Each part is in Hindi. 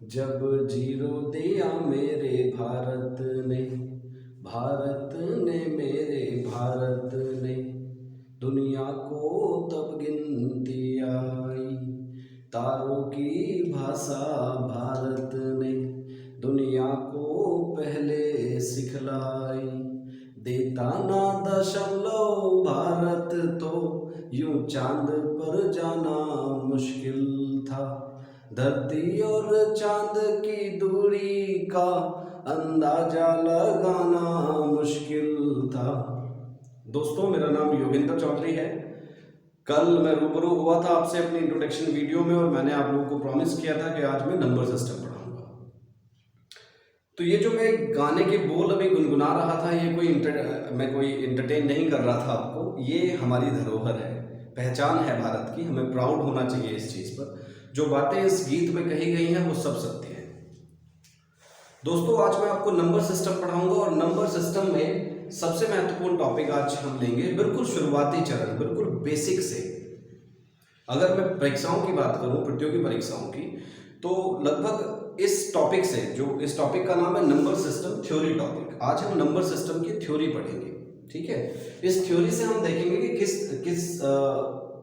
जब जीरो दिया मेरे भारत ने मेरे भारत ने, दुनिया को तब गिनती आई। तारों की भाषा भारत ने दुनिया को पहले सिखलाई। देता ना दशमलव भारत तो यूं चांद पर जाना मुश्किल था। धरती और चांद की दूरी का अंदाजा लगाना मुश्किल था। दोस्तों, मेरा नाम योगेंद्र चौधरी है। कल मैं रूबरू हुआ था आपसे अपनी इंट्रोडक्शन वीडियो में और मैंने आप लोगों को प्रॉमिस किया था कि आज मैं नंबर सिस्टम पढ़ाऊंगा। तो ये जो मैं गाने के बोल अभी गुनगुना रहा था, ये मैं कोई इंटरटेन नहीं कर रहा था आपको। ये हमारी धरोहर है, पहचान है भारत की। हमें प्राउड होना चाहिए इस चीज़ पर। जो बातें इस गीत में कही गई हैं वो सब सत्य है। दोस्तों, आज मैं आपको नंबर सिस्टम पढ़ाऊंगा और नंबर सिस्टम में सबसे महत्वपूर्ण टॉपिक आज हम लेंगे बिल्कुल शुरुआती चरण, बिल्कुल बेसिक से। अगर मैं परीक्षाओं की बात करूं, प्रतियोगी परीक्षाओं की, तो लगभग इस टॉपिक से, जो इस टॉपिक का नाम है नंबर सिस्टम थ्योरी टॉपिक, आज हम नंबर सिस्टम की थ्योरी पढ़ेंगे। ठीक है, इस थ्योरी से हम देखेंगे कि किस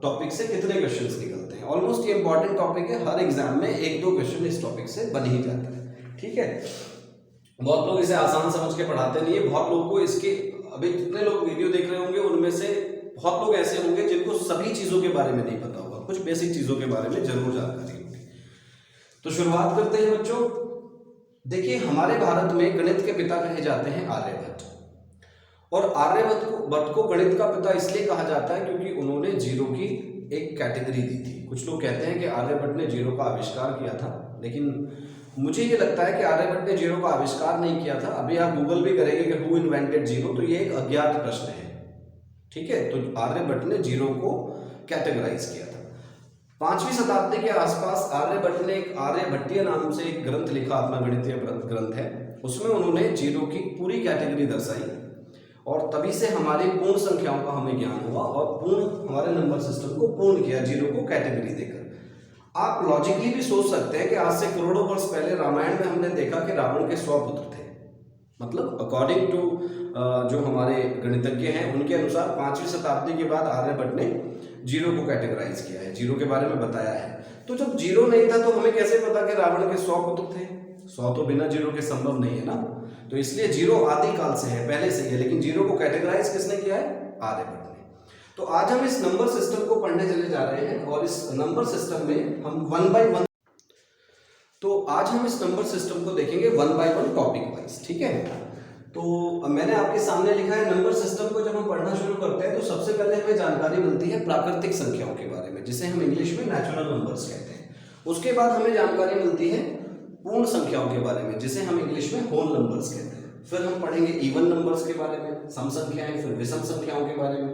टॉपिक से कितने क्वेश्चंस निकलते हैं। ऑलमोस्ट ये इंपॉर्टेंट टॉपिक है, हर एग्जाम में 1-2 क्वेश्चन इस टॉपिक से बन ही जाता है। ठीक है, बहुत लोग इसे आसान समझ के पढ़ाते नहीं है। बहुत लोगों को इसके, अभी जितने लोग वीडियो देख रहे होंगे उनमें से बहुत लोग ऐसे होंगे जिनको सभी चीजों के बारे में नहीं पता होगा, कुछ बेसिक चीजों के बारे में जरूर जानकारी होगी। तो शुरुआत करते हैं बच्चों। देखिए, हमारे भारत में गणित के पिता कहे जाते हैं आर्यभट्ट। और आर्यभट्ट को गणित का पिता इसलिए कहा जाता है क्योंकि उन्होंने जीरो की एक कैटेगरी दी थी। कुछ लोग कहते हैं कि आर्यभट्ट ने जीरो का आविष्कार किया था, लेकिन मुझे ये लगता है कि आर्यभट्ट ने जीरो का आविष्कार नहीं किया था। अभी आप गूगल भी करेंगे कि हु इन्वेंटेड जीरो, तो ये एक अज्ञात प्रश्न है। ठीक है, तो आर्यभट्ट ने जीरो को कैटेगराइज किया था। 5वीं शताब्दी के आसपास आर्यभट्ट ने एक आर्यभट्टीय नाम से एक ग्रंथ लिखा, अपना गणितीय ग्रंथ है। उसमें उन्होंने जीरो की पूरी कैटेगरी दर्शाई और तभी से हमारी पूर्ण संख्याओं का हमें ज्ञान हुआ और हमारे नंबर सिस्टम को पूर्ण किया जीरो को कैटेगरी देकर। आप लॉजिकली भी सोच सकते हैं कि आज से करोड़ों वर्ष पहले रामायण में हमने देखा कि रावण के 100 पुत्र थे। मतलब अकॉर्डिंग टू जो हमारे गणितज्ञ हैं उनके अनुसार 5वीं शताब्दी के बाद आर्यभट्ट ने जीरो को कैटेगराइज किया है, जीरो के बारे में बताया है। तो जब जीरो नहीं था तो हमें कैसे पता कि रावण के 100 पुत्र थे? 100 तो बिना जीरो के संभव नहीं है ना। तो इसलिए जीरो आदिकाल से है, पहले से ही है, लेकिन जीरो को कैटेगराइज किसने किया है? आर्यभट्ट ने। तो आज हम इस नंबर सिस्टम को पढ़ने चले जा रहे हैं और इस नंबर सिस्टम में हम 1 बाय 1, तो आज हम इस नंबर सिस्टम को देखेंगे 1 बाय 1 टॉपिक वाइज। ठीक है, तो मैंने आपके सामने लिखा है नंबर सिस्टम को जब हम पढ़ना शुरू करते हैं तो सबसे पहले हमें जानकारी मिलती है प्राकृतिक संख्याओं के बारे में, जिसे हम इंग्लिश में नेचुरल नंबर्स कहते हैं। उसके बाद हमें जानकारी मिलती है पूर्ण संख्याओं के बारे में, जिसे हम इंग्लिश में होल नंबर्स कहते हैं। फिर हम पढ़ेंगे इवन नंबर्स के बारे में, सम संख्याएं, फिर विषम संख्याओं के बारे में,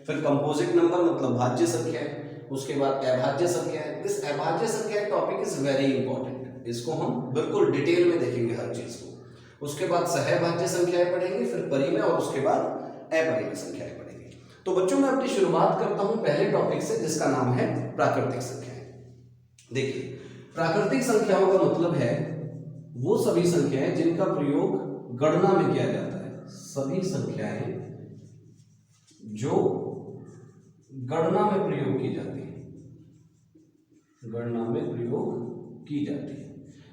फिर कंपोजिट नंबर मतलब भाज्य संख्याएं, उसके बाद अभाज्य संख्याएं। दिस अभाज्य संख्या टॉपिक इज वेरी इंपॉर्टेंट, इसको हम बिल्कुल डिटेल में देखेंगे हर चीज को। उसके बाद सहभाज्य संख्याएं पढ़ेंगे, फिर परिमेय और उसके बाद अपरिमेय संख्याएं पढ़ेंगे। तो बच्चों, मैं अपनी शुरुआत करता हूं पहले टॉपिक से, जिसका नाम है प्राकृतिक संख्याएं। देखिए, प्राकृतिक संख्याओं का मतलब है वो सभी संख्याएं जिनका प्रयोग गणना में किया जाता है। सभी संख्याएं जो गणना में प्रयोग की जाती है, गणना में प्रयोग की जाती है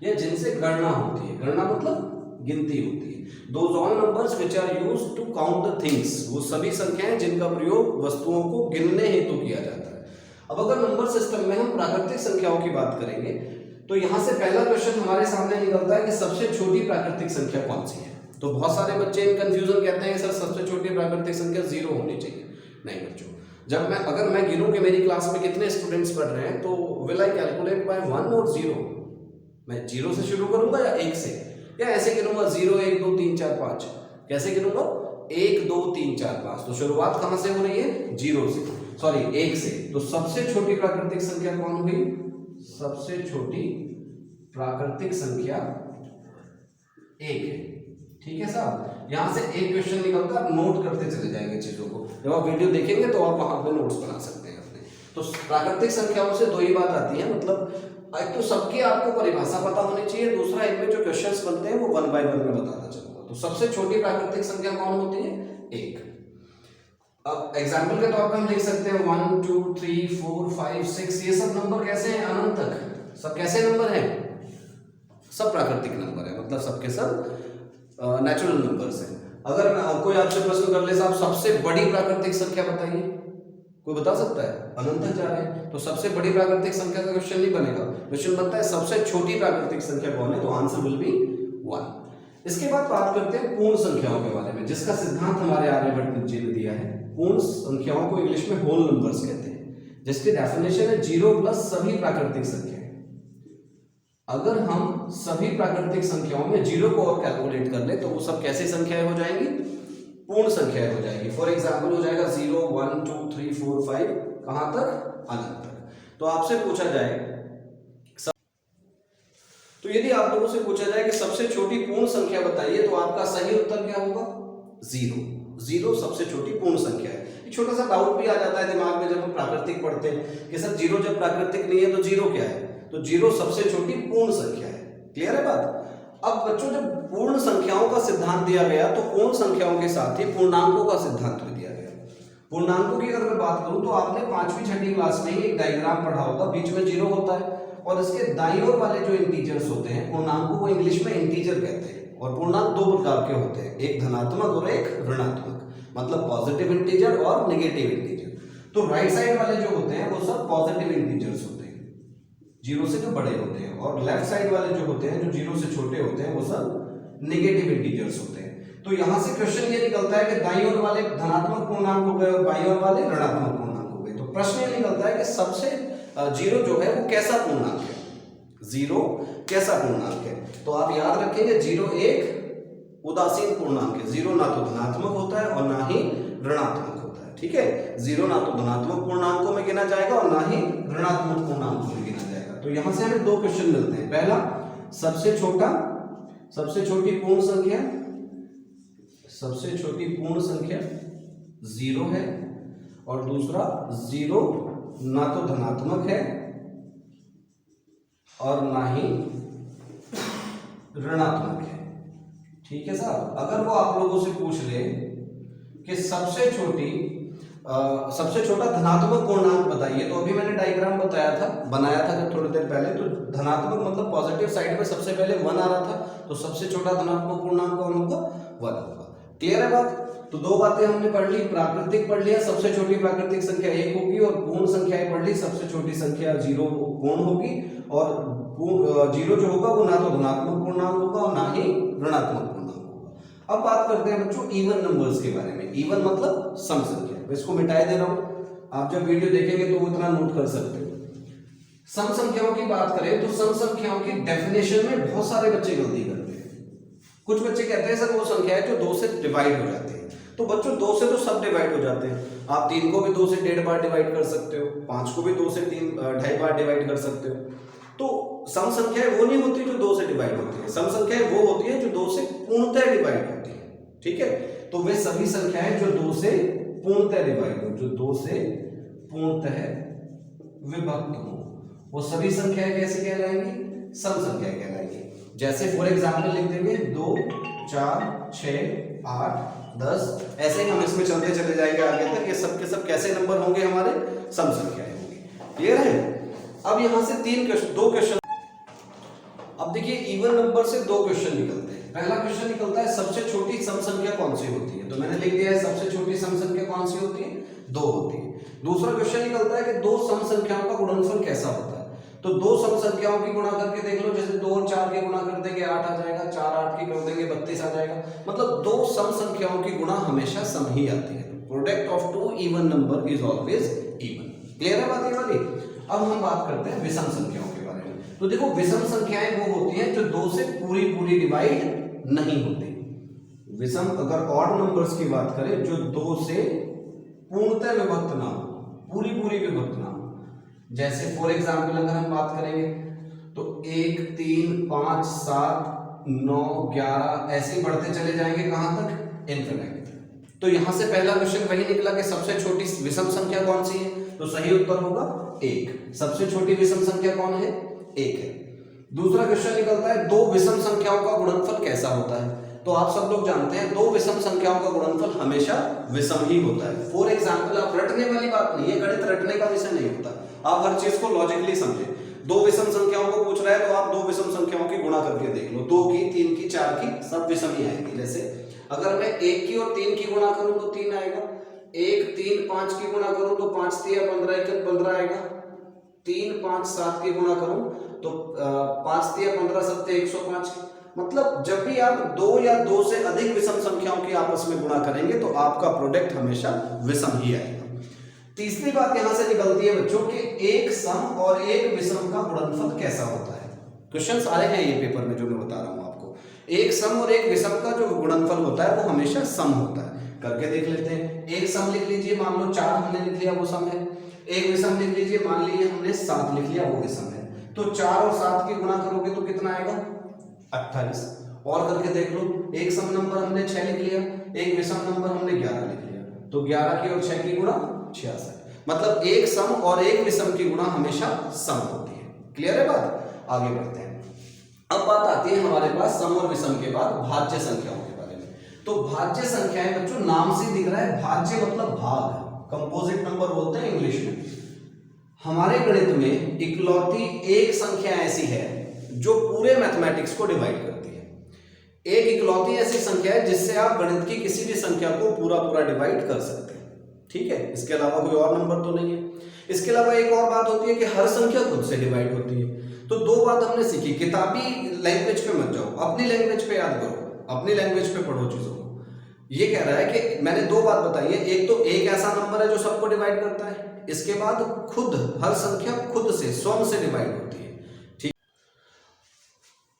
या जिनसे गणना होती है। गणना मतलब गिनती होती है। Those all numbers which are used to count the things, वो सभी संख्याएं जिनका प्रयोग वस्तुओं को गिनने हेतु किया जाता है। अब अगर नंबर सिस्टम में हम प्राकृतिक संख्याओं की बात करेंगे तो यहां से पहला क्वेश्चन हमारे सामने निकलता है कि सबसे छोटी प्राकृतिक संख्या कौन सी है। तो बहुत सारे बच्चे इन कंफ्यूजन कहते हैं सर सबसे छोटी प्राकृतिक संख्या 0 होनी चाहिए। नहीं बच्चों, अगर मैं गिनूं कि मेरी क्लास में कितने स्टूडेंट्स पढ़ रहे हैं, तो विल आई कैलकुलेट बाय 1 और 0? मैं 0 से शुरू करूंगा या 1 से, या ऐसे गिनूंगा 0 1 2 3 4 5? कैसे गिनूंगा? 1 2 3 4 5। तो शुरुआत कहां से हो रही है? 0 से, सॉरी 1 से। तो सबसे छोटी प्राकृतिक संख्या कौन हुई? सबसे छोटी प्राकृतिक संख्या 1 है। ठीक है साहब, यहां से एक क्वेश्चन निकलता है, आप नोट करते चले जाएंगे चीजों को। जब आप वीडियो देखेंगे तो आप वहां पे नोट्स बना सकते हैं अपने। तो प्राकृतिक संख्याओं से दो ही बात आती है, मतलब एक तो सबकी आपको परिभाषा पता होनी चाहिए, दूसरा इनमें जो क्वेश्चंस बनते हैं वो 1 बाय 1 में बताना चलूंगा। तो सबसे छोटी प्राकृतिक संख्या कौन होती है? 1। अब एग्जाम्पल के तौर पर हम लिख सकते हैं 1 2 3 4 5 6, ये सब नंबर कैसे हैं? अनंत तक सब कैसे नंबर हैं? सब प्राकृतिक नंबर है, मतलब सबके सब नेचुरल नंबर्स हैं। अगर कोई आपसे प्रश्न कर ले साहब सबसे बड़ी प्राकृतिक संख्या बताइए, कोई बता सकता है? अनंत तक जा रहे हैं तो सबसे बड़ी प्राकृतिक संख्या का क्वेश्चन नहीं बनेगा, क्वेश्चन बनता है सबसे छोटी प्राकृतिक संख्या कौन है, तो आंसर विल बी 1। इसके बाद बात करते हैं पूर्ण संख्याओं के बारे में, जिसका सिद्धांत हमारे आर्यभट्ट जी ने दिया है। पूर्ण संख्याओं को इंग्लिश में होल नंबर्स कहते हैं, जिसकी डेफिनेशन है 0 प्लस सभी प्राकृतिक संख्याएं। अगर हम सभी प्राकृतिक संख्याओं में 0 को और कैलकुलेट कर ले तो वो सब कैसी संख्याएं हो जाएंगी? पूर्ण संख्याएं हो जाएगी। फॉर एग्जाम्पल हो जाएगा 0 1 2 3 4 5, कहां तक? अनंत तक। तो आपसे पूछा जाए, तो यदि आप लोगों से पूछा जाए कि सबसे छोटी पूर्ण संख्या बताइए, तो आपका सही उत्तर क्या होगा? 0। 0 सबसे छोटी पूर्ण संख्या है। एक छोटा सा डाउट भी आ जाता है दिमाग में जब हम प्राकृतिक पढ़ते हैं कि सर 0 जब प्राकृतिक नहीं है तो 0 क्या है? तो 0 सबसे छोटी पूर्ण संख्या है। क्लियर है बात? अब बच्चों जब पूर्ण संख्याओं का सिद्धांत दिया गया तो पूर्ण संख्याओं के साथ ही पूर्णांकों का सिद्धांत भी दिया गया। पूर्णांकों की अगर मैं बात करूं तो आपने 5वीं 6वीं क्लास में ही एक डायग्राम पढ़ा होगा, बीच में 0 होता है और इसके दाईं ओर वाले जो इंटीजर्स होते हैं पूर्णांकों को इंग्लिश में इंटीजर कहते हैं। और पूर्णांक 2 प्रकार के होते हैं, एक धनात्मक और एक ऋणात्मक, मतलब पॉजिटिव इंटीजर और नेगेटिव इंटीजर। तो राइट साइड वाले जो होते हैं वो सब पॉजिटिव इंटीजर्स होते हैं, 0 से जो बड़े होते हैं, और लेफ्ट साइड वाले जो होते हैं जो 0 से छोटे होते हैं वो सब नेगेटिव इंटीजर्स होते हैं। तो यहां से क्वेश्चन ये निकलता है कि दाईं ओर वाले धनात्मक पूर्णांक हो गए और बाईं ओर वाले ऋणात्मक पूर्णांक हो गए। तो प्रश्न ये निकलता है कि सबसे 0 जो है वो कैसा पूर्णांक है? 0 कैसा पूर्णांक है? तो आप याद रखेंगे 0 एक उदासीन पूर्णांक है। 0 ना तो धनात्मक होता है और ना ही ऋणात्मक होता है। ठीक है, 0 ना तो धनात्मक पूर्णांकों में गिना जाएगा और ना ही ऋणात्मक पूर्णांकों में गिना जाएगा। तो यहां से हमें 2 क्वेश्चन मिलते हैं। पहला, सबसे छोटी पूर्ण संख्या, सबसे छोटी पूर्ण संख्या 0 है, और दूसरा 0 ना तो धनात्मक है और ना ही ऋणात्मक है। ठीक है साहब, अगर वो आप लोगों से पूछ ले कि सबसे छोटा धनात्मक पूर्णांक बताइए, तो अभी मैंने डायग्राम बनाया था जब थोड़ी देर पहले, तो धनात्मक मतलब पॉजिटिव साइड पे सबसे पहले 1 आ रहा था, तो सबसे छोटा धनात्मक पूर्णांक कौन होगा? 1 होगा। क्लियर है बात? तो 2 बातें हमने पढ़ ली, प्राकृतिक पढ़ लिया, सबसे छोटी प्राकृतिक संख्या 1 होगी, और पूर्ण संख्याएं पढ़ ली, सबसे छोटी संख्या 0 पूर्ण होगी, और 0 जो होगा वो ना तो धनात्मक पूर्णांक होगा और ना ही ऋणात्मक पूर्णांक होगा। अब बात करते हैं बच्चों इवन नंबर्स के बारे में। इवन मतलब सम संख्या। इसको मिटाए दे रहा हूं, आप जब वीडियो देखेंगे तो वो इतना नोट कर सकते हो। सम संख्याओं की बात करें तो सम संख्याओं की डेफिनेशन में बहुत सारे बच्चे गलती करते हैं। कुछ बच्चे कहते हैं सर वो संख्या है जो 2 से डिवाइड हो जाती है। तो बच्चों 2 से तो सब डिवाइड हो जाते हैं। आप 3 को भी 2 से 1.5 बार डिवाइड कर सकते हो, 5 को भी 2 से 2.5 बार डिवाइड कर सकते हो। तो सम संख्याएं वो नहीं होती जो 2 से डिवाइड होती है, सम संख्याएं वो होती है जो 2 से पूर्णतः डिवाइड होती है। ठीक है, तो वे सभी संख्याएं जो 2 से पूर्णतः डिवाइड हो, जो 2 से पूर्णतः विभक्त हो, वो सभी संख्याएं कैसे कहलाएंगी? सम संख्याएं कहलाएंगी। जैसे फॉर एग्जांपल लिख देंगे 2 4 6 8 10, ऐसे ही हम इसमें चलते चले जाएंगे आगे तक। ये सब के सब कैसे नंबर होंगे? हमारे सम संख्याएं होंगी। क्लियर है? अब यहां से 2 क्वेश्चन। अब देखिए इवन नंबर से 2 क्वेश्चन निकलते हैं। पहला क्वेश्चन निकलता है सबसे छोटी सम संख्या कौन सी होती है? तो मैंने लिख दिया है सबसे छोटी सम संख्या कौन सी होती है? 2 होती है। दूसरा क्वेश्चन निकलता है कि 2 सम संख्याओं का गुणनफल कैसा होता है? तो 2 सम संख्याओं की गुणा करके देख लो, जैसे 2 और 4 की गुणा कर देंगे 8 आ जाएगा, 4 8 की कर देंगे 32 आ जाएगा। मतलब 2 सम संख्याओं की गुणा हमेशा सम ही आती है। Product of 2 even number is always even. Clear है बात ये वाली? अब हम बात करते हैं विषम संख्याओं के बारे में। तो देखो विषम संख्याएं वो होती हैं जो 2 से पूरी डिवाइड नहीं होती। विषम अगर ऑड नंबर्स की बात करें जो 2 से पूर्णतः विभक्त ना हो, पूरी विभक्त ना हो। जैसे फॉर एग्जांपल अगर हम बात करेंगे तो 1 3 5 7 9 11 ऐसे ही बढ़ते चले जाएंगे कहां तक? इनफिनिट। तो यहां से पहला क्वेश्चन वही निकला कि सबसे छोटी विषम संख्या कौन सी है? तो सही उत्तर होगा 1। सबसे छोटी विषम संख्या कौन है? 1 है। दूसरा क्वेश्चन निकलता है दो विषम संख्याओं का गुणनफल कैसा होता है। तो आप सब लोग जानते हैं दो विषम संख्याओं का गुणनफल हमेशा विषम ही होता है। फॉर एग्जाम्पल, आप रटने वाली बात नहीं है, गणित रटने का विषय नहीं होता, आप हर चीज को लॉजिकली समझे। दो विषम संख्याओं को पूछ रहा है तो आप दो विषम संख्याओं की गुणा करके देख लो, 2 की, 3 की, 4 की, सब विषम ही आएंगी। जैसे अगर मैं 1 की और 3 की गुणा करूं तो 3 आएगा, 1 3 5 की गुणा करूं तो 5 3 15 1 15 आएगा, 3 5 7 की गुणा करूं तो 5 3 15 7 105। मतलब जब भी आप दो या दो से अधिक विषम संख्याओं की आपस में गुणा करेंगे तो आपका प्रोडक्ट हमेशा विषम ही आएगा। तीसरी बात यहां से निकलती है बच्चों कि एक सम और एक विषम का गुणनफल कैसा होता है। क्वेश्चंस आ रहे हैं ये पेपर में जो मैं बता रहा हूं आपको। एक सम और एक विषम का जो गुणनफल होता है वो हमेशा सम होता है। करके देख लेते हैं। एक सम लिख लीजिए, मान लो 4 हमने लिख लिया वो सम है। एक विषम लिख लीजिए, मान लीजिए हमने 7 लिख लिया वो विषम है। तो 4 और 7 की गुणा करोगे तो कितना आएगा, 28। और करके देख लो, एक सम नंबर हमने 6 लिख लिया, एक विषम नंबर हमने 11 लिख लिया, तो 11 की और 6 की गुणा 66। मतलब एक सम और एक विषम की गुणा हमेशा सम होती है। क्लियर है बात? आगे बढ़ते हैं। अब बात आती है हमारे पास सम और विषम के बाद भाज्य संख्याओं के बारे में। तो भाज्य संख्याएं बच्चों नाम से दिख रहा है, भाज्य मतलब भाग, कंपोजिट नंबर बोलते हैं इंग्लिश में। हमारे गणित में इकलौती एक संख्या ऐसी है जो पूरे मैथमेटिक्स को डिवाइड करती है। एक इकलौती ऐसी संख्या है जिससे आप गणित की किसी भी संख्या को पूरा पूरा डिवाइड कर सकते हैं। ठीक है, इसके अलावा कोई और नंबर तो नहीं है। इसके अलावा एक और बात होती है कि हर संख्या खुद से डिवाइड होती है। तो दो बात हमने सीखी, किताबी लैंग्वेज पे मत जाओ, अपनी लैंग्वेज पे याद करो, अपनी लैंग्वेज पे पढ़ो चीजों को। ये कह रहा है कि मैंने दो बात बताई है, एक तो एक ऐसा नंबर है जो सबको डिवाइड करता है, इसके बाद खुद हर संख्या खुद से स्वयं से डिवाइड होती है। ठीक,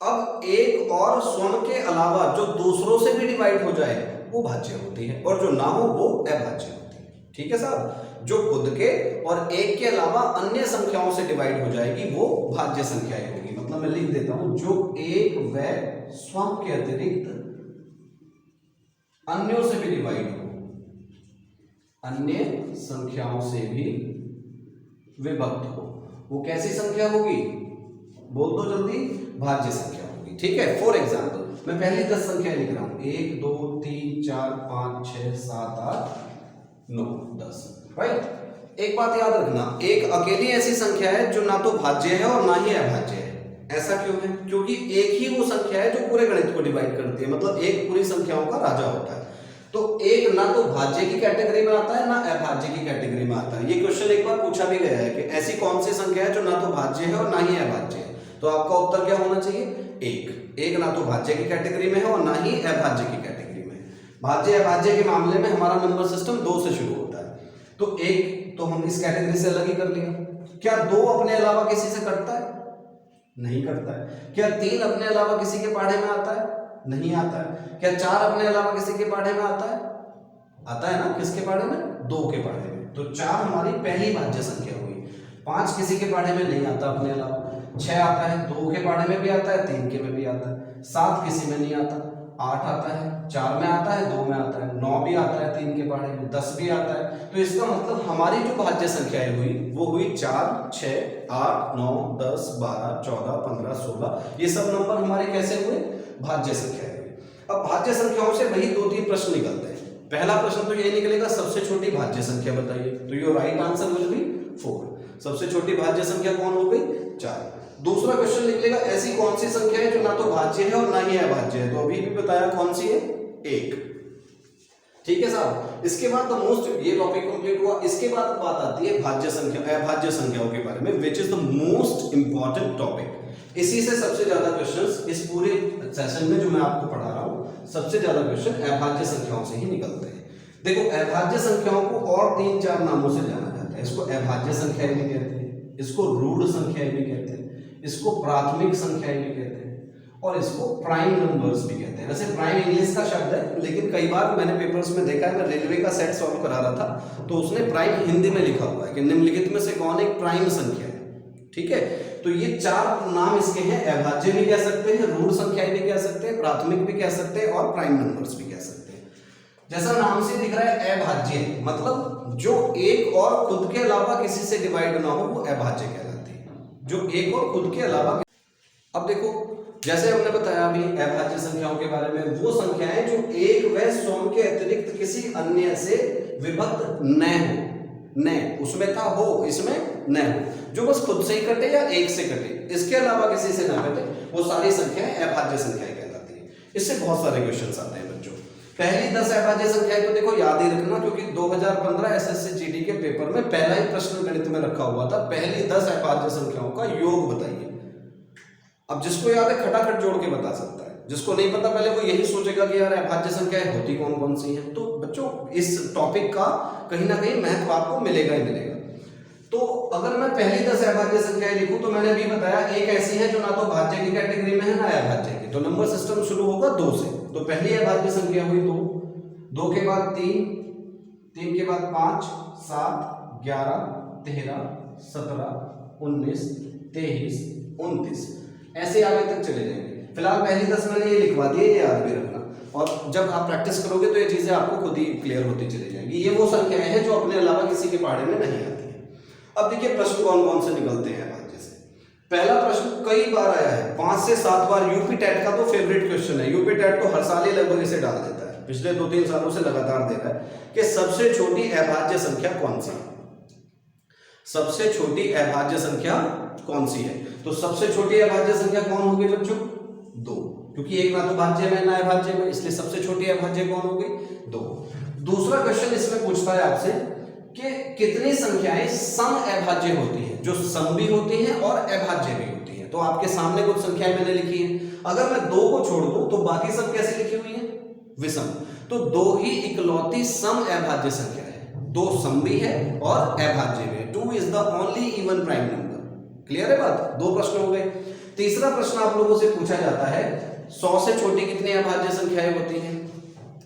अब एक और स्वयं के अलावा जो दूसरों से भी डिवाइड हो जाए वो भाज्य होती है, और जो ना हो वो अभाज्य होती है। ठीक है साहब, जो खुद के और एक के अलावा अन्य संख्याओं से डिवाइड हो जाएगी वो भाज्य संख्याएं होगी। मतलब मैं लिख देता हूं, जो एक व स्वयं के अतिरिक्त अन्यों से भी डिवाइड हो, अन्य संख्याओं से भी विभक्त हो, वो कैसी संख्या होगी? बोल दो जल्दी, भाज्य संख्या होगी। ठीक है, फॉर एग्जाम्पल मैं पहली 10 संख्याएं लिख रहा हूं, 1 2 3 4 5 6 7 8 9 10। राइट, एक बात याद रखना, एक अकेली ऐसी संख्या है जो ना तो भाज्य है और ना ही अभाज्य है। ऐसा क्यों है? क्योंकि एक ही वो संख्या है जो पूरे गणित को डिवाइड करती है, मतलब एक पूरी संख्याओं का राजा होता है। तो एक ना तो भाज्य की कैटेगरी में आता है ना अभाज्य की कैटेगरी में आता है। ये क्वेश्चन एक बार पूछा भी गया है कि ऐसी कौन सी संख्या है जो ना तो भाज्य है और ना ही अभाज्य है। तो आपका उत्तर क्या होना चाहिए? एक ना तो भाज्य की कैटेगरी में है और ना ही अभाज्य की कैटेगरी में। भाज्य अभाज्य के मामले में हमारा नंबर सिस्टम 2 से शुरू होता है। तो एक तो हम इस कैटेगरी से अलग ही कर लिया। क्या 2 अपने अलावा किसी से कटता है? नहीं करता है। क्या 3 अपने अलावा किसी के पाढ़े में आता है? नहीं आता है। क्या 4 अपने अलावा किसी के पाढ़े में आता है? आता है ना, किसके पाढ़े में? 2 के पाढ़े में। तो 4 हमारी पहली भाज्य संख्या हुई। 5 किसी के पाढ़े में नहीं आता अपने अलावा। 6 आता है, 2 के पाढ़े में भी आता है, 3 के में भी आता है। 7 किसी में नहीं आता, 8 आता है, 4 में आता है, 2 में आता है, 9 भी आता है 3 के पाढ़े में, 10 भी आता है। तो इसका मतलब हमारी जो भाज्य संख्याएं हुई वो हुई 4 6 8 9 10 12 14 15 16। ये सब नंबर हमारे कैसे हुए? भाज्य संख्याएं हुई। अब भाज्य संख्याओं से वही 2-3 प्रश्न निकलते हैं। पहला प्रश्न तो ये निकलेगा, सबसे छोटी भाज्य संख्या बताइए। तो your right answer will be 4। सबसे छोटी भाज्य संख्या कौन हो गई? 4। दूसरा क्वेश्चन निकलेगा, ऐसी कौन सी संख्या है जो ना तो भाज्य है और ना ही अभाज्य है? तो अभी भी बताया कौन सी है? 1। ठीक है साहब। इसके बाद मोस्ट, ये टॉपिक कंप्लीट हुआ। इसके बाद बात आती है भाज्य संख्या अभाज्य संख्याओं के बारे में, which is the most important topic. इसी से सबसे ज्यादा क्वेश्चंस इस पूरे सेशन में जो मैं आपको पढ़ा रहा हूं, सबसे ज्यादा क्वेश्चन अभाज्य संख्याओं से ही निकलते हैं। देखो, अभाज्य संख्याओं को और 3-4 नामों से जाना जाता है। इसको अभाज्य संख्याएं भी कहते हैं, इसको रूढ़ संख्याएं भी कहते हैं, इसको प्राथमिक संख्याएं भी कहते हैं, और इसको प्राइम नंबर्स भी कहते हैं। वैसे प्राइम इंग्लिश का शब्द है, लेकिन कई बार मैंने पेपर्स में देखा है, मैं रेलवे का सेट सॉल्व करा रहा था तो उसने प्राइम हिंदी में लिखा हुआ है कि निम्नलिखित में से कौन एक प्राइम संख्या है। ठीक है, तो ये 4 नाम इसके हैं। अभाज्य भी कह सकते हैं, रूढ़ संख्याएं भी कह सकते हैं, प्राथमिक भी कह सकते हैं, और प्राइम नंबर्स भी कह सकते हैं। जैसा नाम से दिख रहा है अभाज्य, मतलब जो एक और खुद के अलावा किसी से डिवाइड ना हो वो अभाज्य कहलाती है। जो एक और खुद के अलावा। अब देखो जैसे हमने बताया अभी अभाज्य संख्याओं के बारे में, वो संख्याएं जो एक व सौ के अतिरिक्त किसी अन्य से विभक्त न हो, न उसमें था हो, इसमें न हो, जो बस खुद से ही कटे या एक से कटे, इसके अलावा किसी से ना कटे, वो सारी संख्याएं अभाज्य संख्याएं कहलाती हैं। इससे बहुत सारे क्वेश्चंस आते हैं बच्चों। पहली 10 अभाज्य संख्याएं तो देखो याद ही रखना, क्योंकि 2015 एसएससी जीडी के पेपर में पहला ही प्रश्न गणित में रखा हुआ था, पहली 10 अभाज्य संख्याओं का योग बताइए। अब जिसको याद है खटाखट जोड़ के बता सकता है, जिसको नहीं पता पहले वो यही सोचेगा कि यार अभाज्य संख्याएं होती कौन कौन सी हैं। तो बच्चों इस टॉपिक का कहीं ना कहीं महत्व आपको मिलेगा ही मिलेगा। तो अगर मैं पहली 10 अभाज्य संख्याएं लिखूं तो मैंने अभी बताया एक ऐसी है जो ना तो भाज्य की कैटेगरी में है ना अभाज्य की, तो नंबर सिस्टम शुरू होगा 2 से। तो पहली अभाज्य संख्या हुई 2, 2 के बाद 3, 3 के बाद 5, 7, 11, 13, 17, 19, 23, 29, ऐसे आगे तक चले जाएंगे। फिलहाल पहली 10 मैंने ये लिखवा दी है, ये याद भी रखना, और जब आप प्रैक्टिस करोगे तो ये चीजें आपको खुद ही क्लियर होती चली जाएंगी। ये वो संख्याएं हैं जो अपने अलावा किसी के पहाड़े में नहीं आती है। अब देखिए प्रश्न कौन कौन से निकलते हैं अभाज्य से। पहला प्रश्न कई बार आया है, 5 से 7 बार। यूपी टेट का तो फेवरेट क्वेश्चन है, यूपी टेट तो हर साल ही लगभग इसे डाल देता है, पिछले 2-3 सालों से लगातार दे रहा है कि सबसे छोटी अभाज्य संख्या कौन सी है, सबसे छोटी अभाज्य संख्या कौन सी है। तो सबसे छोटी अभाज्य संख्या कौन होगी बच्चों? 2, क्योंकि एक ना तो भाज्य में ना अभाज्य में, इसलिए सबसे छोटी अभाज्य कौन होगी? 2। दूसरा क्वेश्चन इसमें पूछता है आपसे कि कितनी संख्याएं सम अभाज्य होती हैं, जो सम भी होती हैं और अभाज्य भी होती हैं। तो आपके सामने कुछ संख्याएं मैंने लिखी हैं, अगर मैं 2 को छोड़ दूं तो बाकी सब कैसे लिखी हुई है? विषम। तो 2 ही इकलौती सम अभाज्य संख्या है, 2 सम भी है और अभाज्य भी है। 2 is the only even prime number. Clear है बात? 2 प्रश्न हो गए। तीसरा प्रश्न आप लोगों से पूछा जाता है 100 से छोटी कितनी अभाज्य संख्याएं होती हैं,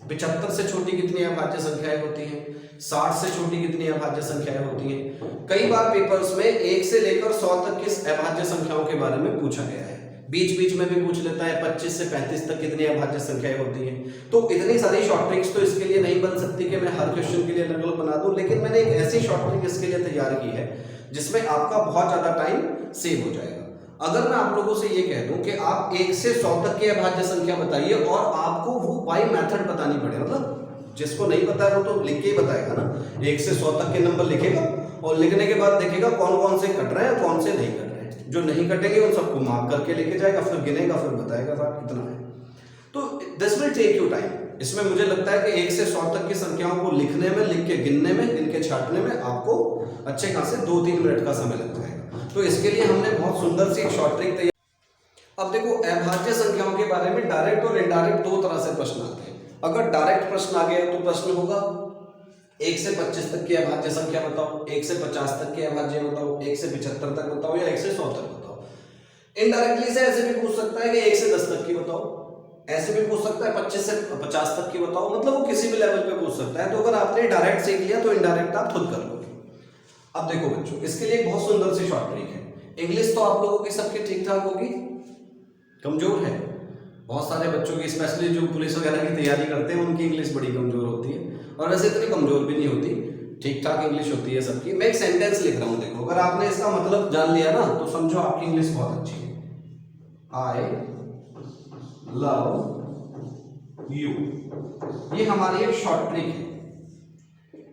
75 से छोटी कितनी अभाज्य संख्याएं होती हैं, 60 से छोटी कितनी अभाज्य संख्याएं होती हैं। कई बार पेपर्स में 1 से लेकर 100 तक की अभाज्य संख्याओं के बारे में पूछा गया है, बीच बीच में भी पूछ लेता है 25 से 35 तक कितनी अभाज्य संख्याएं होती हैं। तो इतनी सारी शॉर्ट ट्रिक्स तो इसके लिए नहीं बन सकती कि मैं हर क्वेश्चन के लिए अलग अलग बना दूं, लेकिन मैंने एक ऐसी शॉर्ट ट्रिक इसके लिए तैयार की है जिसमें आपका बहुत ज्यादा टाइम सेव हो जाएगा। अगर मैं आप लोगों से ये कह दूं कि आप 1 से 100 तक की अभाज्य संख्या बताइए और आपको वो बाय मेथड बतानी पड़े, मतलब जिसको नहीं पता है वो तो लिख के ही बताएगा ना, 1 से 100 तक के नंबर लिखेगा और लिखने के बाद देखेगा कौन कौन से कट रहे हैं कौन से नहीं कट रहे हैं। जो नहीं कटेंगे उन सबको मार्क करके लेके जाएगा, फिर गिनेगा, फिर बताएगा साहब कितना है। तो this will take you time. इसमें मुझे लगता है कि 1 से 100 तक की संख्याओं को लिखने में, लिख के गिनने में, गिन के छांटने में आपको अच्छे खासे 2-3 मिनट का समय लग जाएगा। तो इसके लिए हमने बहुत सुंदर सी एक शॉर्ट ट्रिक तैयार। अब देखो अभाज्य संख्याओं के बारे में डायरेक्ट और इनडायरेक्ट 2 तरह से प्रश्न आते हैं। अगर डायरेक्ट प्रश्न आ गया तो प्रश्न होगा 1 से 25 तक की अभाज्य संख्या बताओ, 1 से 50 तक की अभाज्य बताओ, 1 से 75 तक बताओ या 1 से 100 तक बताओ। इनडायरेक्टली से ऐसे भी पूछ सकता है कि 1 से 10 तक की बताओ, ऐसे भी पूछ सकता है 25 से 50 तक की बताओ, मतलब वो किसी भी लेवल पे पूछ सकता है। तो अगर आपने डायरेक्ट सीख लिया तो इनडायरेक्ट आप खुद कर लोगे। अब देखो बच्चों, इसके लिए एक बहुत सुंदर सी शॉर्ट ट्रिक है। इंग्लिश तो आप लोगों की सबकी ठीक ठाक होगी, कमजोर है बहुत सारे बच्चों की, स्पेशली जो पुलिस वगैरह की तैयारी करते हैं उनकी इंग्लिश बड़ी कमजोर होती है, और वैसे इतनी कमजोर भी नहीं होती, ठीक ठाक इंग्लिश होती है सबकी। मैं एक सेंटेंस लिख रहा हूं, देखो अगर आपने इसका मतलब जान लिया ना तो समझो आपकी इंग्लिश बहुत अच्छी है। आई लव यू, ये हमारी एक शॉर्ट ट्रिक है।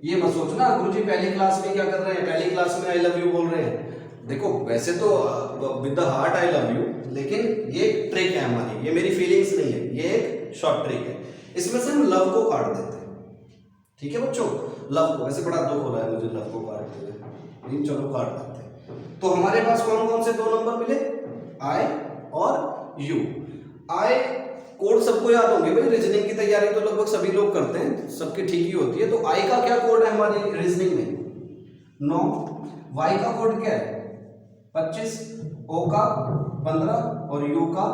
ये मत सोचना गुरुजी पहली क्लास में क्या कर रहे हैं, पहली क्लास में आई लव यू बोल रहे हैं। देखो वैसे तो with the heart I love you, लेकिन ये एक ट्रिक है हमारी, ये मेरी फीलिंग्स नहीं है, ये एक शॉर्ट ट्रिक है। इसमें से हम लव को काट देते हैं, ठीक है बच्चों, लव को। वैसे बड़ा दुख हो रहा है मुझे लव को काटते हुए, लेकिन चलो काट देते हैं। तो हमारे पास कौन कौन से 2 नंबर मिले, आई और यू। आई कोड सबको याद होंगे भाई, रीजनिंग की तैयारी तो लगभग सभी लोग करते हैं, सबकी ठीक ही होती है। तो आई का क्या कोड है हमारी रीजनिंग में? 9। वाई का कोड क्या है? 25, ओ का 15 और यू का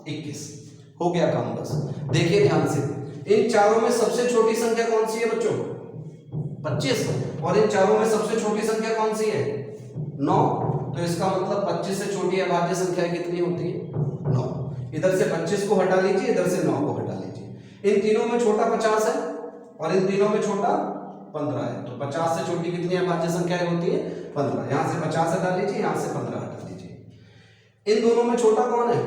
21। हो गया काम बस। देखिए ध्यान से, इन चारों में सबसे छोटी संख्या कौन सी है बच्चों? 25। और इन चारों में सबसे छोटी संख्या कौन सी है? 9। तो इसका मतलब 25 से छोटी अभाज्य संख्या कितनी होती है? 9। इधर से 25 को हटा लीजिए, इधर से 9 को हटा लीजिए। इन तीनों में छोटा 50 है और इन तीनों में छोटा 15 है। तो 50 से छोटी कितनी अभाज्य संख्याएं होती है? 15। यहां से 50 हटा लीजिए, यहां से 15 हटा लीजिए। इन दोनों में छोटा कौन है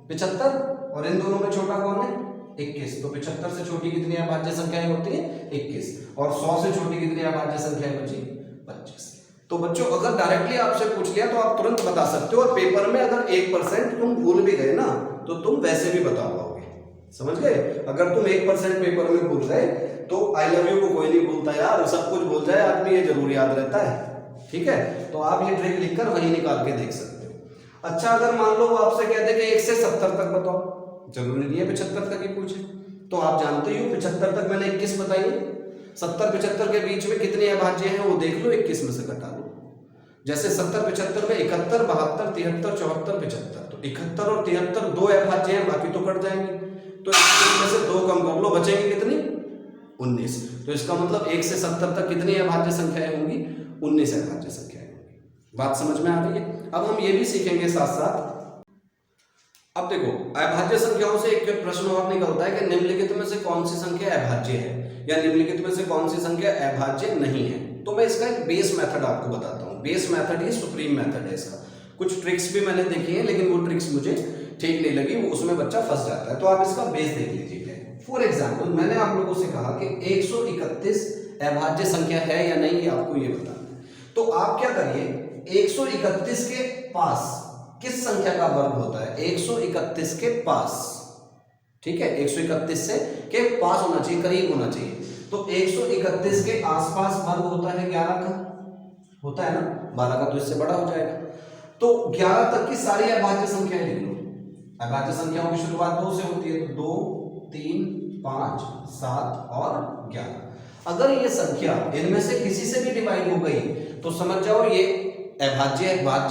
75 और इन दोनों में छोटा कौन है 21। तो 75 से छोटी कितनी अभाज्य संख्याएं होती है 21 और 100 से छोटी कितनी अभाज्य संख्याएं बची 25। तो बच्चों अगर डायरेक्टली आपसे पूछ लिया तो आप तुरंत बता सकते हो, और पेपर में अगर 1% तुम भूल भी गए ना तो तुम वैसे भी बता पाओगे, समझ गए। अगर तुम 1% पेपर में भूल गए तो आई लव यू को कोई नहीं भूलता यार, सब कुछ भूल जाए आदमी ये जरूर याद रहता है, ठीक है। तो आप ये ट्रिक लिखकर वहीं निकाल के देख सकते हो। अच्छा अगर मान लो वो आपसे कहते कि 1 से 70 तक बताओ, जरूरी नहीं है 75 तक ही पूछे, तो आप जानते ही हो 75 तक मैंने 21 बताई है, 70-75 के बीच में कितने अभाज्य हैं वो देख लो, 21 में से घटा लो। जैसे 70-75 में 71, 72, 73, 74, 75, तो 71 और 73 दो अभाज्य हैं, बाकी तो कट जाएंगे, तो इसमें से 2 कम कर लो, बचेंगे कितनी 19। तो इसका मतलब 1 से 70 तक कितनी अभाज्य संख्याएं होंगी 19 अभाज्य संख्याएं होंगी। बात समझ में आ रही है। अब हम ये भी सीखेंगे साथ साथ। अब देखो अभाज्य संख्याओं से एक प्रश्न और निकलता है कि निम्नलिखित में से कौन सी संख्या अभाज्य है या निम्नलिखित में से कौन सी संख्या अभाज्य नहीं है। तो मैं इसका एक बेस मेथड आपको बताता हूँ। बेस मेथड ही सुप्रीम मेथड है। इसका कुछ ट्रिक्स भी मैंने देखी है लेकिन वो ट्रिक्स मुझे ठीक नहीं लगी, वो उसमें बच्चा फंस जाता है। तो आप इसका बेस देख लीजिए। फॉर एग्जाम्पल मैंने आप लोगों से कहा कि 131 अभाज्य संख्या है या नहीं, ये आपको ये बताना है। तो आप क्या करिए 131 के पास किस संख्या का वर्ग होता है, 131 के पास, ठीक है, 131 से के पास होना चाहिए, करीब होना चाहिए। तो 131 के आसपास वर्ग होता है 11 का, होता है ना, 12 का तो इससे बड़ा हो जाएगा। तो 11 तक की सारी अभाज्य संख्याएं लिख लो। अभाज्य संख्याओं की शुरुआत 2 से होती है, तो 2, 3, 5, 7 और 11। अगर ये संख्या इनमें से किसी से भी डिवाइड हो गई तो समझ जाओ ये भाज्य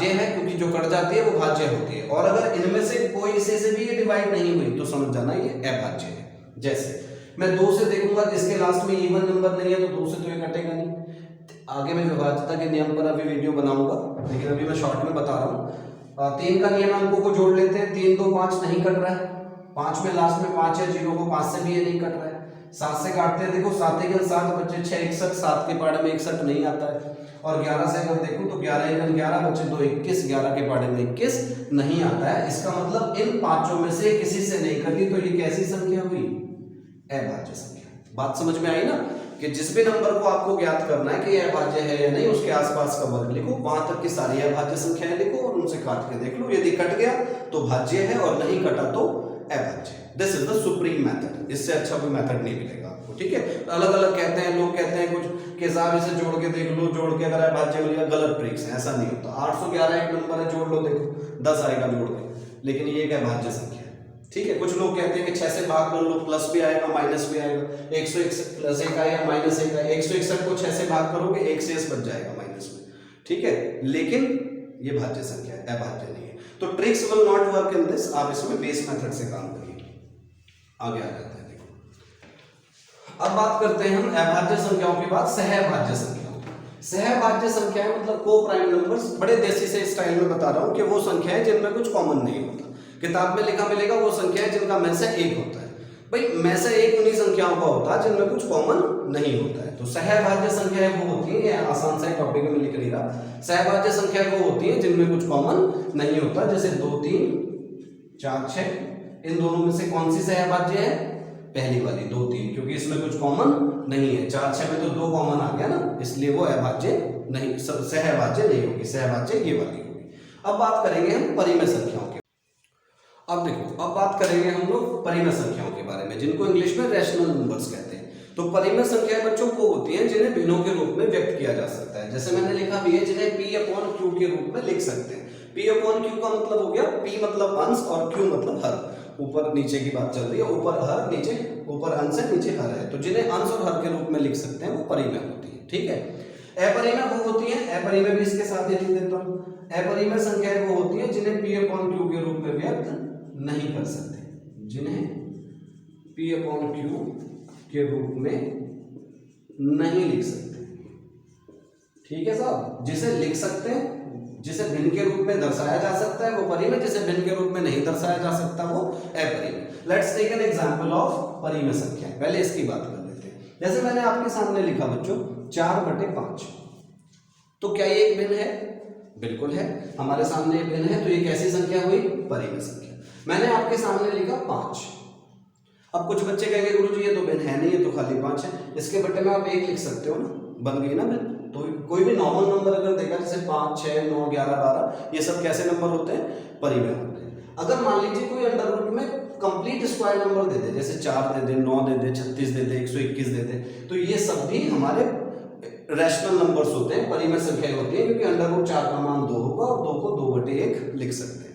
है, क्योंकि जो कट जाती है वो भाज्य होती है। और अगर इनमें से कोई से भी ये डिवाइड नहीं हुई तो समझ जाना ये अभाज्य है। जैसे मैं 2 से देखूंगा जिसके लास्ट में इवन नंबर नहीं है तो 2 से तो ये कटेगा नहीं। आगे मैं विभाज्यता के नियम पर अभी वीडियो बनाऊंगा, लेकिन अभी मैं शॉर्ट में बता रहा हूँ। 3 का नियम अंकों को जोड़ लेते हैं। 3, 2, 5 नहीं कट रहा है, 5 में लास्ट में 5 है, 0 को 5 से भी ये नहीं कट रहा है। 7 से काटते हैं, देखो 7 एकम 7 बच्चे 6 61, 7 के पाड़े में 61 नहीं आता है। और 11 से अगर देखूं तो 11 एकम 11 बच्चे 2 21, 11 के पाड़े में 21 नहीं आता है। इसका मतलब इन पांचों में से किसी से नहीं कटी, तो ये कैसी संख्या हुई अभाज्य संख्या। बात समझ में आई ना, कि जिस भी नंबर को आपको ज्ञात करना है कि ये अभाज्य है या नहीं, उसके आसपास का वर्ग लिखो, वहां तक की सारी अभाज्य संख्याएं लिखो और उनसे काट के देख लो। यदि कट गया तो भाज्य है और नहीं कटा तो अभाज्य। This is the supreme method. इससे अच्छा कोई मेथड नहीं मिलेगा आपको, ठीक है। अलग अलग कहते हैं लोग, कहते हैं कुछ कि साहब इसे जोड़ के देख लो, जोड़ के अगर अभाज्य मिल गया, गलत ट्रिक्स है, ऐसा नहीं होता। 811 एक नंबर है, जोड़ लो, देखो 10 आएगा जोड़ के, लेकिन ये एक अभाज्य संख्या है, ठीक है। कुछ लोग कहते हैं कि 6 से भाग कर लो, प्लस भी आएगा माइनस भी आएगा, 161 प्लस 1 आएगा माइनस 1 आएगा, 161 को 6 से भाग करोगे 1 से s बच जाएगा माइनस में, ठीक है। लेकिन ये भाज्य संख्या है, अभाज्य नहीं है। तो tricks will not work in this. आप इसमें बेस मेथड से काम करिए। आगे आ जाते हैं, देखो अब बात करते हैं हम अभाज्य संख्याओं के बाद सहअभाज्य संख्याओं। सहअभाज्य संख्याएं मतलब को प्राइम नंबर्स। बड़े देसी से स्टाइल में बता रहा हूं कि वो संख्याएं जिनमें कुछ कॉमन नहीं होता। किताब में लिखा मिलेगा वो संख्याएं जिनका में से एक होता है। भाई में से एक उन्हीं संख्याओं का होता है जिनमें कुछ कॉमन नहीं होता है। तो सहअभाज्य संख्याएं वो होती हैं, ये आसान सा टॉपिक में लिख नहीं रहा। सहअभाज्य संख्याएं वो होती हैं जिनमें कुछ कॉमन नहीं होता, जैसे 2 3 4 6। इन दोनों में से कौन सी सहअभाज्य है, पहली वाली 2 3, क्योंकि इसमें कुछ कॉमन नहीं है। 4 6 में तो 2 कॉमन आ गया ना, इसलिए वो अभाज्य नहीं, सहअभाज्य नहीं होगी, सहअभाज्य ये वाली होगी। अब बात करेंगे हम परिमेय संख्याओं की। अब देखो अब बात करेंगे हम लोग परिमेय संख्याओं के बारे में, जिनको इंग्लिश में रैशनल नंबर्स कहते हैं। तो परिमेय संख्याएं बच्चों वो होती हैं जिन्हें भिन्नों के रूप में व्यक्त किया जा सकता है। जैसे मैंने लिखा भी है, जिन्हें p/q के रूप में लिख सकते हैं। p/q का मतलब हो गया, p मतलब अंश और q मतलब हर। ऊपर नीचे की बात चल रही है, ऊपर हर, नीचे ऊपर अंश है, नीचे हर है। तो जिन्हें अंश और हर के रूप में लिख सकते हैं वो परिमेय होती है, ठीक है। अपरिमेय वो होती है, अपरिमेय भी इसके साथ ही लिख देता हूं। अपरिमेय संख्याएं वो होती है जिन्हें p/q के रूप में व्यक्त नहीं कर सकते, जिन्हें p/q के रूप में नहीं लिख सकते, ठीक है साहब। जिसे लिख सकते हैं, जिसे भिन्न के रूप में दर्शाया जा सकता है वो परिमेय, जिसे भिन्न के रूप में नहीं दर्शाया जा सकता वो अपरिमेय। Let's take an example of परिमेय संख्या। पहले इसकी बात कर लेते हैं। जैसे मैंने आपके सामने लिखा बच्चों 4/5, तो क्या ये एक भिन्न है? बिल्कुल है, हमारे सामने भिन्न है, तो ये कैसी संख्या हुई? परिमेय संख्या। मैंने आपके सामने लिखा 5। अब कुछ बच्चे कहेंगे गुरुजी ये तो भिन्न है नहीं, ये तो खाली 5 है, इसके बट्टे में आप 1 लिख सकते हो ना, बन गई ना भिन्न। तो कोई भी नॉर्मल नंबर अगर देखा जैसे 5, 6, 9, 11, 12, ये सब कैसे नंबर होते हैं? परिमेय होते हैं। अगर मान लीजिए कोई अंडर रूट में कंप्लीट स्क्वायर नंबर दे दे, जैसे 4 दे दे, 9 दे दे, 36 दे दे, 121 दे दे, तो ये सब भी हमारे रैशनल नंबर्स होते हैं, परिमेय संख्याएं होती हैं, क्योंकि अंडर रूट 4 का मान 2 होगा और 2 को 2/1 लिख सकते हैं।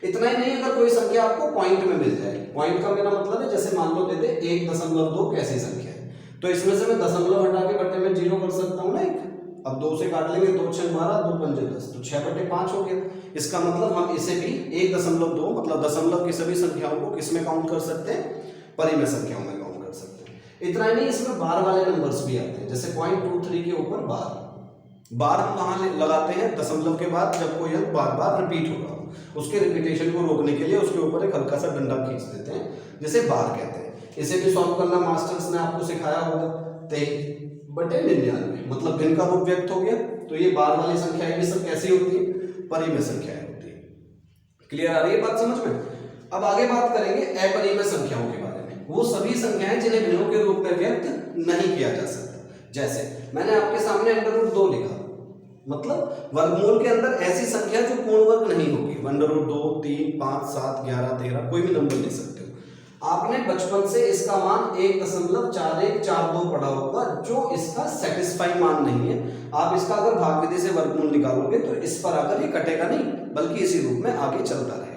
इतना ही नहीं, अगर कोई संख्या आपको पॉइंट में मिल जाएगी, पॉइंट का मेरा मतलब है जैसे मान लो दे दे 1.2 कैसी संख्या है, तो इसमें से मैं दशमलव हटा के बट्टे में 0 कर सकता हूँ ना एक। अब 2 से काट लेंगे, 2 6 12, 2 5 10, तो 6/5 हो गया। इसका मतलब हम इसे भी 1.2 मतलब दशमलव की सभी संख्याओं को किस में काउंट कर सकते हैं? परिमेय संख्याओं में काउंट कर सकते हैं। इतना ही नहीं, इसमें बार वाले नंबर्स भी आते हैं, जैसे 0.23 के ऊपर बार हम कहाँ लगाते हैं? दशमलव के बाद, जब कोई अंक बार बार रिपीट होगा, उसके रिपीटेशन को रोकने के लिए उसके ऊपर एक हल्का सा डंडा खींच देते हैं, जिसे बार कहते हैं। इसे भी सॉल्व करना मास्टर्स ने आपको सिखाया होगा। 23/99 मतलब भिन्न का रूप व्यक्त हो गया। तो ये बार वाली संख्याएं भी सब कैसी होती है? परिमेय संख्याएं होती है। क्लियर आ रही है बात समझ में? अब आगे बात करेंगे अपरिमेय संख्याओं के बारे में। वो सभी संख्याएं जिन्हें भिन्नों के रूप में व्यक्त नहीं किया जा सकता। जैसे मैंने आपके सामने अंडर रूट 2 लिखा, मतलब वर्गमूल के अंदर ऐसी संख्या जो पूर्ण वर्ग नहीं होगी। अंडर रूट 2, 3, 5, 7, 11, 13 कोई भी नंबर ले सकते हो। आपने बचपन से इसका मान 1.4142 पढ़ा होगा, जो इसका सेटिस्फाई मान नहीं है। आप इसका अगर भाग विधि से वर्गमूल निकालोगे तो इस पर आकर ये कटेगा नहीं, बल्कि इसी रूप में आगे चलता रहेगा।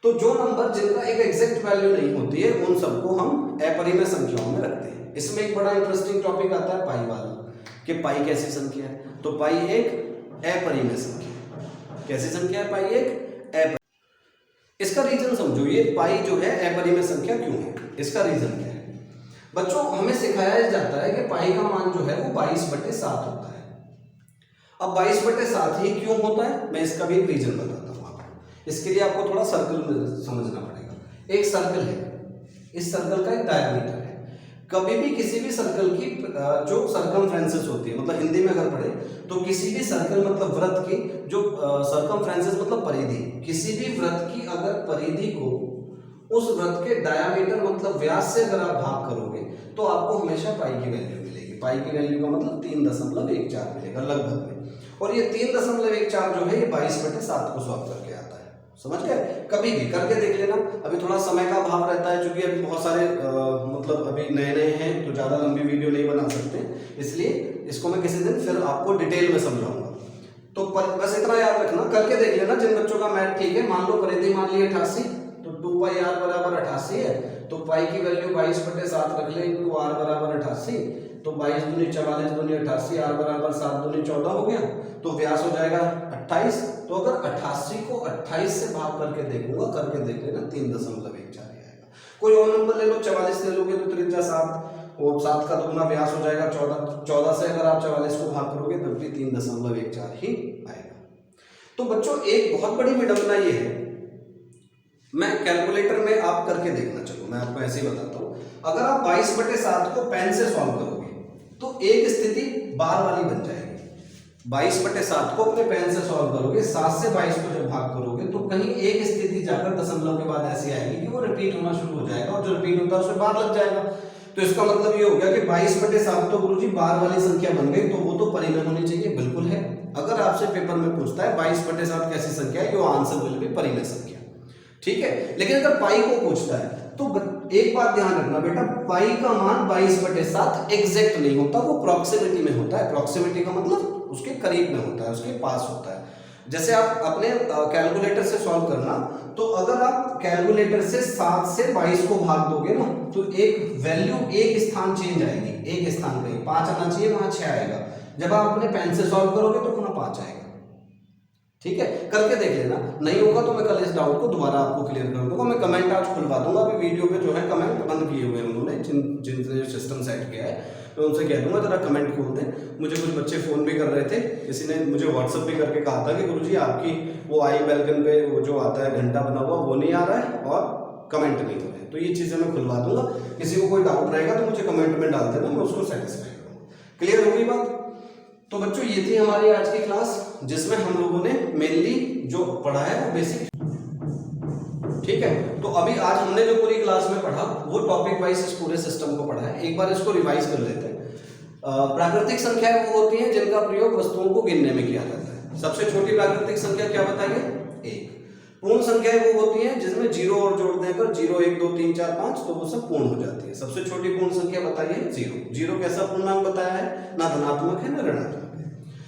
तो जो नंबर जिनका एक एग्जैक्ट वैल्यू नहीं होती है, उन सबको हम अपरिमेय संख्याओं में रखते हैं। इसमें एक बड़ा इंटरेस्टिंग टॉपिक आता है पाई वाला, कि पाई कैसी संख्या है। तो पाई एक अपरिमेय संख्या। कैसी संख्या है पाई? एक अपरिमेय। इसका रीजन समझो, ये पाई जो है अपरिमेय संख्या क्यों है, इसका रीजन क्या है? बच्चों हमें सिखाया जाता है कि पाई का मान जो है वो 22/7 होता है। अब 22/7 ही क्यों होता है, मैं इसका भी एक रीजन बताता हूँ आपको। इसके लिए आपको थोड़ा सर्कल में समझना पड़ेगा। एक सर्कल है, इस सर्कल का एक डायमीटर है। कभी भी किसी भी सर्कल की जो सरकमफ्रेंसेस होती है, मतलब हिंदी में अगर पढ़े तो किसी भी सर्कल मतलब वृत्त की जो सरकमफ्रेंसेस मतलब परिधि, किसी भी वृत्त की अगर परिधि को उस वृत्त के डायमीटर मतलब व्यास से अगर आप भाग करोगे तो आपको हमेशा पाई की वैल्यू मिलेगी। पाई की वैल्यू का मतलब 3.14 मिलेगा लगभग में। और ये 3.14 जो है ये 22/7 को सॉल्व करके आता है। समझ गए? कभी भी करके देख लेना। अभी थोड़ा समय का अभाव रहता है, क्योंकि अभी बहुत सारे मतलब अभी नए नए हैं, तो ज़्यादा लंबी वीडियो नहीं बना सकते, इसलिए इसको मैं किसी दिन फिर आपको डिटेल में समझाऊंगा। तो बस इतना याद रखना, करके देख लेना। जिन बच्चों का मैथ ठीक है, मान लो परिधि मान ली 88, तो 2πr बराबर 88 है, तो पाई की वैल्यू 22/7 रख ले, इनको r बराबर 88, तो 22 दूनी 44 दूनी 88, r बराबर 7 दूनी 14 हो गया, तो व्यास हो जाएगा 28। तो अगर 88 को 28 से भाग करके देखूंगा, करके देख लेना, 3.14 आएगा। कोई और नंबर ले लो, 44 ले लोगे तो त्रिज्या 7 और 7 का दुगना व्यास हो जाएगा 14। 14 से अगर आप 44 को भाग करोगे तब भी 3.14 ही आएगा। तो बच्चों एक बहुत बड़ी विडंबना ये है, मैं कैलकुलेटर में आप करके देखना, चलो मैं आपको ऐसे ही बताता हूँ। अगर आप 22/7 को पेन से सॉल्व करोगे तो एक स्थिति बार वाली बन जाएगी। 22/7 को अपने पेन से सॉल्व करोगे, 7 से 22 को जब भाग करोगे तो कहीं एक स्थिति जाकर दशमलव के बाद ऐसी आएगी कि वो रिपीट होना शुरू हो जाएगा, और जो रिपीट होता है उसमें बार लग जाएगा। तो इसका मतलब ये हो गया कि 22/7 तो गुरुजी बार वाली संख्या बन गई, तो वो तो परिमेय होनी चाहिए। बिल्कुल है। अगर आपसे पेपर में पूछता है 22/7 कैसी संख्या है, यो आंसर विल बी परिमेय संख्या। ठीक है। लेकिन अगर पाई को पूछता है तो एक बात ध्यान रखना बेटा, पाई का मान 22/7 एग्जैक्ट नहीं होता, वो प्रॉक्सिमिटी में होता है। प्रॉक्सिमिटी का मतलब उसके करीब में होता है, उसके पास होता है। जैसे आप अपने कैलकुलेटर से सॉल्व करना, तो अगर आप कैलकुलेटर से 7 से 22 को भाग दोगे ना, तो एक वैल्यू एक स्थान चेंज आएगी, एक स्थान कहीं 5 आना चाहिए, वहां 6 आएगा। जब आप अपने पेन से सॉल्व करोगे तो पुनः 5 आएगा। ठीक है, करके देख लेना। नहीं होगा तो मैं कल इस डाउट को दोबारा आपको क्लियर कर दूंगा। मैं कमेंट आज खुलवा दूंगा। अभी वीडियो पे जो है कमेंट बंद किए हुए हैं उन्होंने, जिनने सिस्टम सेट किया है, मैं उनसे कह दूंगा जरा कमेंट खोल दें। मुझे कुछ बच्चे फोन भी कर रहे थे, किसी ने मुझे व्हाट्सअप भी करके कहा था कि गुरुजी आपकी वो आई बेलकन पे वो जो आता है घंटा बना हुआ वो नहीं आ रहा है और कमेंट नहीं हो रहे हैं। तो ये चीजें मैं खुलवा दूंगा। किसी को कोई डाउट रहेगा तो मुझे कमेंट में डाल देना, मैं उसको सेटिस्फाई करूंगा। क्लियर होगी बात? तो बच्चों ये थी हमारी आज की क्लास, जिसमें हम लोगों ने मेनली जो पढ़ा है वो बेसिक, ठीक है। तो अभी आज हमने जो पूरी क्लास में पढ़ा वो टॉपिक वाइज इस पूरे सिस्टम को पढ़ा है। एक बार इसको रिवाइज कर लेते हैं। प्राकृतिक संख्याएं वो होती हैं जिनका प्रयोग वस्तुओं को गिनने में किया जाता है। सबसे छोटी प्राकृतिक संख्या क्या बताइए? 1। पूर्ण संख्याएं वो होती हैं जिसमें जीरो और जोड़ देकर 0 1 2 3 4 5 तो वो सब पूर्ण हो जाती है। सबसे छोटी पूर्ण संख्या बताइए 0। 0 कैसा पूर्णांक बताया है? ना धनात्मक है ना ऋणात्मक है।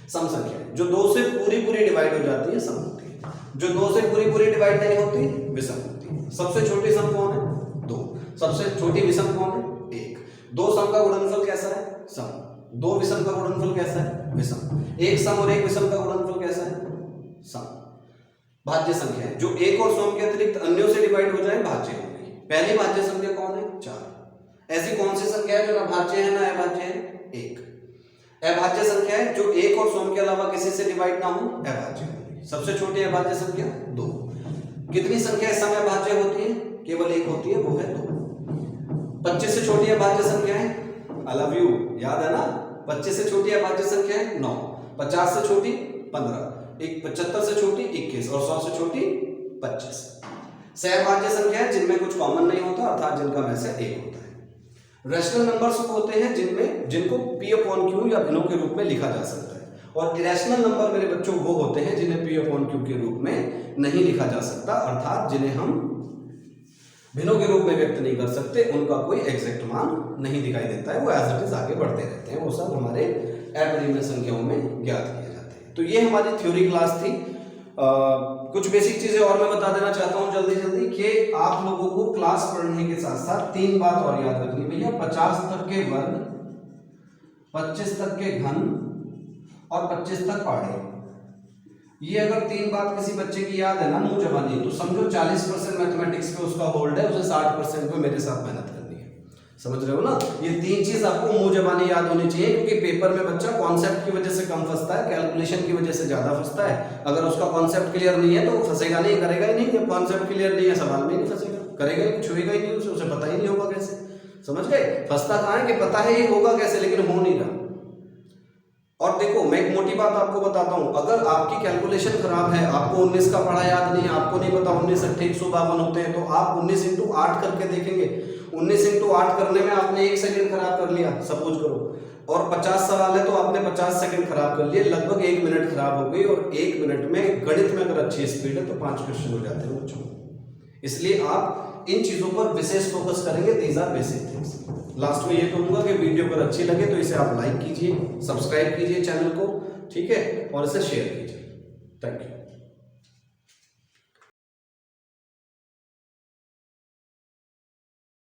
सम संख्या जो 2 से पूरी डिवाइड हो जाती है सम होती है। जो 2 से पूरी डिवाइड नहीं होती विषम होती है। सबसे छोटी सम कौन है? 2। सबसे छोटी विषम कौन है? 1। 2 सम का गुणनफल कैसा है? सम। 2 विषम का गुणनफल कैसा है? विषम। 1 सम और 1 विषम का गुणनफल कैसा है? सम। भाज्य संख्या जो 1 और सम के अतिरिक्त अन्यों से डिवाइड हो जाए भाज्य होगी। पहली भाज्य संख्या कौन है? 4। ऐसी कौन सी संख्या है जो ना भाज्य है ना अभाज्य है? 1। अभाज्य संख्या है जो 1 और सम के अलावा किसी से डिवाइड ना हो, अभाज्य होगी। सबसे छोटी अभाज्य संख्या 2। कितनी संख्या इस समय अभाज्य होती है? केवल एक होती है, वो है 2। 25 से छोटी अभाज्य संख्या है आई लव यू, याद है ना? 25 से छोटी अभाज्य संख्या है 9। 50 से छोटी 15। 75 से छोटी 21 और 100 से छोटी 25। सहभाज्य संख्या है जिनमें कुछ कॉमन नहीं होता, अर्थात जिनका में से एक होता है। रैशनल नंबर्स होते हैं जिनको P/Q या भिन्नों के रूप में लिखा जा सकता है। और इरेशनल नंबर मेरे बच्चों वो होते हैं जिन्हें P/Q के रूप में नहीं लिखा जा सकता, अर्थात जिन्हें हम भिन्नों के रूप में व्यक्त नहीं कर सकते, उनका कोई एग्जैक्ट मान नहीं दिखाई देता है, वो एज इट इज आगे बढ़ते रहते हैं। वो सब हमारे अपरिमेय संख्याओं में ज्ञात किए जाते हैं। तो ये हमारी थ्योरी क्लास थी। कुछ बेसिक चीजें और मैं बता देना चाहता हूं जल्दी कि आप लोगों को क्लास पढ़ने के साथ साथ 3 बात और याद रखनी भैया। 50 तक के वर्ग, 25 तक के घन और 25 तक पहाड़े। ये अगर 3 बात किसी बच्चे की याद है ना मुंह जबानी, तो समझो 40% मैथमेटिक्स पे उसका होल्ड है, उसे 60% पे मेरे साथ मेहनत करनी है। समझ रहे हो ना? ये 3 चीज आपको मुंह जबानी याद होनी चाहिए, क्योंकि पेपर में बच्चा कॉन्सेप्ट की वजह से कम फंसता है, कैलकुलेशन की वजह से ज्यादा फंसता है। अगर उसका कॉन्सेप्ट क्लियर नहीं है तो वो फंसेगा नहीं, करेगा ही नहीं। जब कॉन्सेप्ट क्लियर नहीं है सवाल में ही नहीं फंसेगा, करेगा ही नहीं, छुएगा ही नहीं, उसे पता ही नहीं होगा कैसे। समझ गए? फंसता कहाँ है कि पता है ये होगा कैसे, लेकिन हो नहीं रहा। और देखो मैं एक मोटी बात आपको बताता हूं, अगर आपकी कैलकुलेशन खराब है, आपको 19 का पढ़ा याद नहीं है, आपको नहीं पता 19 × 8 152 होते हैं, तो आप 19 × 8 करके देखेंगे। 19 × 8 करने में आपने 1 सेकंड खराब कर लिया, सपोज करो, और 50 सवाल है तो आपने 50 सेकंड खराब कर लिए, लगभग 1 मिनट खराब हो गई। और 1 मिनट में गणित में अगर अच्छी स्पीड है तो 5 क्वेश्चन हो जाते हैं बच्चों। इसलिए आप इन चीजों पर विशेष फोकस करेंगे। These are basic things. Last में ये कहूंगा कि वीडियो अगर अच्छी लगे तो इसे आप लाइक कीजिए, सब्सक्राइब कीजिए चैनल को, ठीक है, और इसे शेयर कीजिए। Thank you.